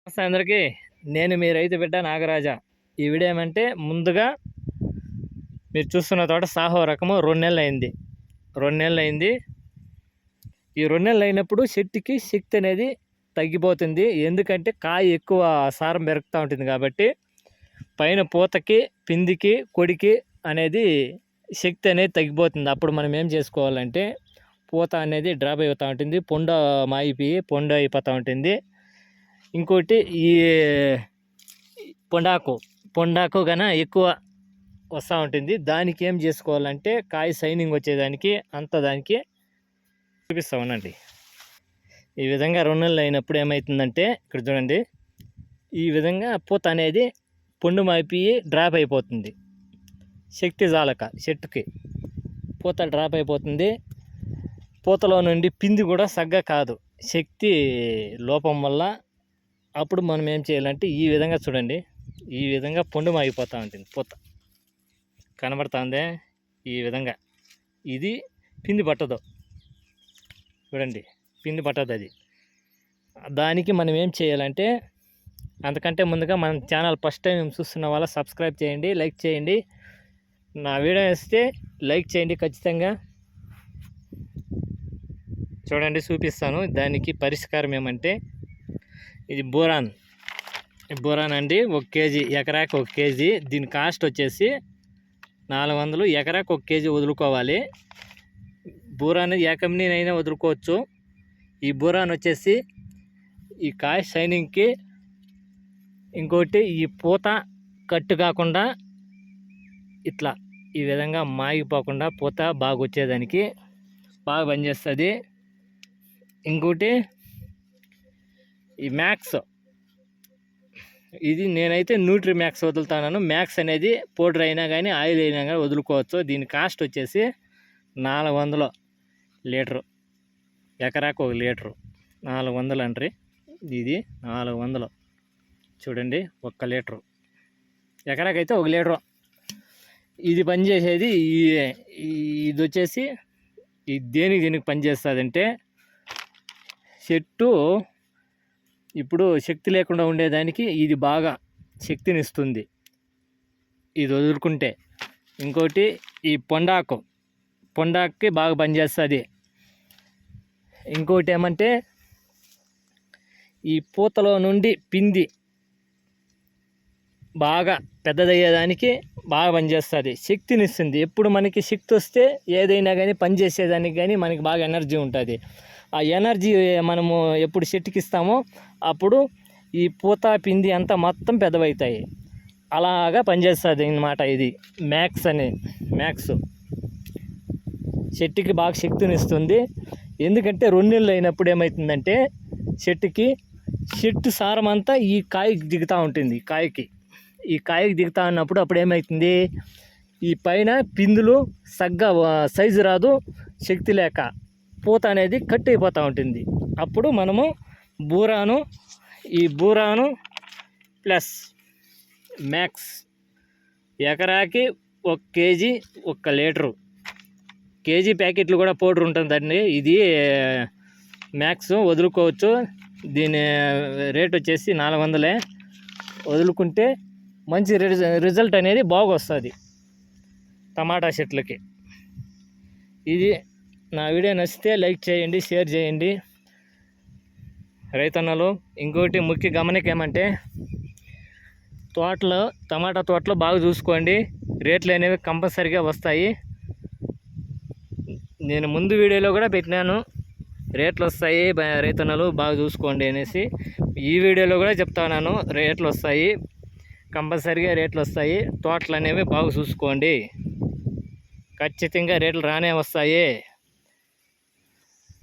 నమస్తే అందరికీ. నేను మీ రైతు బిడ్డ నాగరాజా. ఈ వీడియో ఏమంటే ముందుగా మీరు చూస్తున్న తోట సాహో రకము 2 నెలలు అయింది. 2 నెలలు అయింది. ఈ 2 నెలలు అయినప్పుడు చెట్టుకి శక్తి అనేది తగ్గిపోతుంది. ఎందుకంటే కాయ ఎక్కువ సారం పెరుగుతూ ఉంటుంది కాబట్టి పైన పూతకి, పిందికి, కొడికి అనేది శక్తి అనేది తగ్గిపోతుంది. అప్పుడు మనం ఏం చేసుకోవాలంటే పూత అనేది డ్రాప్ అయిపోతూ ఉంటుంది, పొండ మాయిపోయి పొండ అయిపోతూ ఉంటుంది. ఇంకోటి ఈ పొండాకు గన ఎక్కువ వస్తూ ఉంటుంది. దానికి ఏం చేసుకోవాలంటే కాయ సైనింగ్ వచ్చేదానికి దానికి చూపిస్తా ఉండండి. ఈ విధంగా 2 నెలలు అయినప్పుడు ఏమవుతుందంటే ఇక్కడ చూడండి, ఈ విధంగా పూత అనేది పొండు మాయిపోయి డ్రాప్ అయిపోతుంది. శక్తి జాలక చెట్టుకి పూత డ్రాప్ అయిపోతుంది. పూతలో నుండి పిండి కూడా సగ్గా కాదు, శక్తి లోపం వల్ల. అప్పుడు మనం ఏం చేయాలంటే ఈ విధంగా చూడండి, ఈ విధంగా పొండు మాగిపోతూ ఉంటుంది. పూత కనబడుతుందే, ఈ విధంగా ఇది పిండి పట్టదు. చూడండి, పిండి పట్టదు అది. దానికి మనం ఏం చేయాలంటే అంతకంటే ముందుగా మన ఛానల్ ఫస్ట్ టైం చూస్తున్న వాళ్ళ సబ్స్క్రైబ్ చేయండి, లైక్ చేయండి. నా వీడియో వేస్తే లైక్ చేయండి ఖచ్చితంగా. చూడండి, చూపిస్తాను. దానికి పరిష్కారం ఏమంటే ఇది బోరాన్ అండి. 1 కేజీ, ఎకరాకి 1 కేజీ. దీని కాస్ట్ వచ్చేసి 400. ఎకరాకి 1 కేజీ వదులుకోవాలి. బోరాన్ ఏ కంపెనీనైనా వదులుకోవచ్చు. ఈ బోరాన్ వచ్చేసి ఈ కాయ షైనింగ్కి, ఇంకోటి ఈ పూత కట్టు కాకుండా ఇట్లా ఈ విధంగా మాగిపోకుండా పూత బాగా వచ్చేదానికి బాగా పనిచేస్తుంది. ఇంకోటి ఈ మ్యాక్స్, ఇది నేనైతే న్యూట్రీ మ్యాక్స్ వదులుతాను. మ్యాక్స్ అనేది పౌడర్ అయినా కానీ ఆయిల్ అయినా కానీ వదులుకోవచ్చు. దీని కాస్ట్ వచ్చేసి 400 లీటరు, ఎకరాకు 1 లీటరు 400 అంటారు. ఇది 400 చూడండి, 1 లీటరు ఎకరాకైతే 1 లీటరు. ఇది పనిచేసేది ఇది వచ్చేసి దేనికి పనిచేస్తుందంటే చెట్టు ఇప్పుడు శక్తి లేకుండా ఉండేదానికి ఇది బాగా శక్తిని ఇస్తుంది, ఇది వదులుకుంటే. ఇంకోటి ఈ పొండాకుకి బాగా పనిచేస్తుంది. ఇంకోటి ఏమంటే ఈ పూతలో నుండి పిండి బాగా పెద్దదయ్యేదానికి బాగా పనిచేస్తుంది, శక్తిని ఇస్తుంది. ఎప్పుడు మనకి శక్తి వస్తే ఏదైనా కానీ పనిచేసేదానికి కానీ మనకి బాగా ఎనర్జీ ఉంటుంది. ఆ ఎనర్జీ మనము ఎప్పుడు చెట్టుకి ఇస్తామో అప్పుడు ఈ పూత పిండి అంతా మొత్తం పెద్దవవుతాయి. అలాగా పనిచేస్తుంది అన్నమాట. ఇది మ్యాక్స్ చెట్టుకి బాగా శక్తిని ఇస్తుంది. ఎందుకంటే 2 నెలలు అయినప్పుడు ఏమవుతుందంటే చెట్టు సారం అంతా ఈ కాయకి దిగుతూ ఉంటుంది. ఈ కాయకి దిగుతూ ఉన్నప్పుడు అప్పుడు ఏమవుతుంది, ఈ పైన పిందులు సగ్గా సైజు రాదు, శక్తి లేక పూత అనేది కట్ అయిపోతూ ఉంటుంది. అప్పుడు మనము బూరాను ప్లస్ మ్యాక్స్ ఎకరాకి 1 కేజీ 1 లీటరు. కేజీ ప్యాకెట్లు కూడా పౌడర్ ఉంటుందండి. ఇది మ్యాక్స్ వదులుకోవచ్చు. దీని రేట్ వచ్చేసి 400. వదులుకుంటే మంచి రిజల్ట్ అనేది బాగా వస్తుంది టమాటా చెట్లకి. ఇది నా వీడియో నచ్చితే లైక్ చేయండి, షేర్ చేయండి రైతన్నలు. ఇంకోటి ముఖ్య గమనిక ఏమంటే టమాటా తోటలో బాగా చూసుకోండి, రేట్లు అనేవి కంపల్సరిగా వస్తాయి. నేను ముందు వీడియోలో కూడా పెట్టినాను, రేట్లు వస్తాయి రైతన్నలు బాగా చూసుకోండి అనేసి. ఈ వీడియోలో కూడా చెప్తాను, రేట్లు వస్తాయి, కంపల్సరిగా రేట్లు వస్తాయి. తోటలు అనేవి బాగా చూసుకోండి, ఖచ్చితంగా రేట్లు రానే వస్తాయి.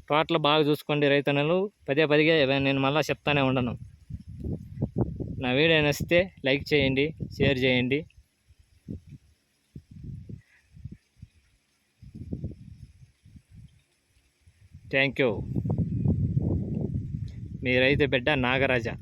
తోటలు బాగా చూసుకోండి రైతన్నలు. పదే నేను మళ్ళీ చెప్తానే ఉండను. నా వీడియో నచ్చితే లైక్ చేయండి, షేర్ చేయండి. Thank you. మీ రైతు బిడ్డ నాగరాజా.